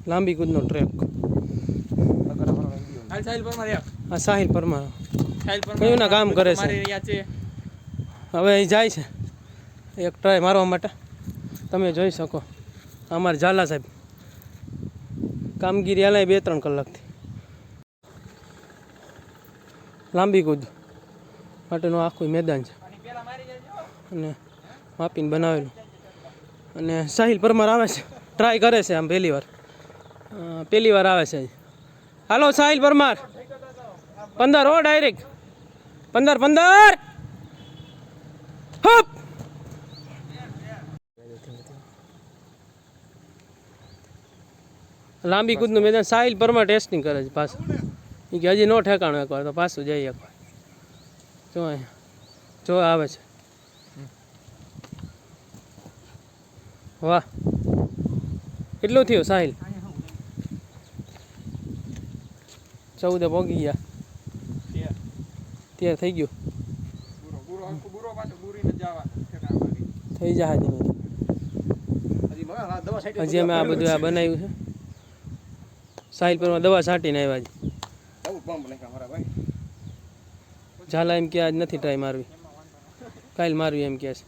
લાંબી કૂદનો ટ્રેક. હા સાહિલ પરમાર કયું ના કામ કરે છે. હવે એ જાય છે એક ટ્રાય મારવા માટે. તમે જોઈ શકો અમારે ઝાલા સાહેબ કામગીરી હાલે 2-3 કલાકથી. લાંબી કૂદ માટેનું આખું મેદાન છે અને માપીને બનાવેલું. અને સાહિલ પરમાર આવે છે, ટ્રાય કરે છે આમ પહેલી વાર આવે છે. હાલો સાહિલ પરમાર 15 હો ડાયરેક્ટ 15 હપ. લાંબી કૂદનું મેદાન સાહિલ પરમાર ટેસ્ટિંગ કરે છે પાછું. એ કે હજી નો ઠેકાણું એકવાર તો પાછું જઈએ એકવાર. જો અહીંયા જો આવે છે. વાહ કેટલું થયું સાહિલ? 14 પોગી ગયા. 13 થઈ ગયું. થઈ જાય હજી અમે આ બધું આ બનાવ્યું છે. સાહિલ પર દવા છાંટીને આવ્યા છે. ઝાલા એમ કે આજ નથી ટ્રાય મારવી, કાલ મારવી એમ કે છે.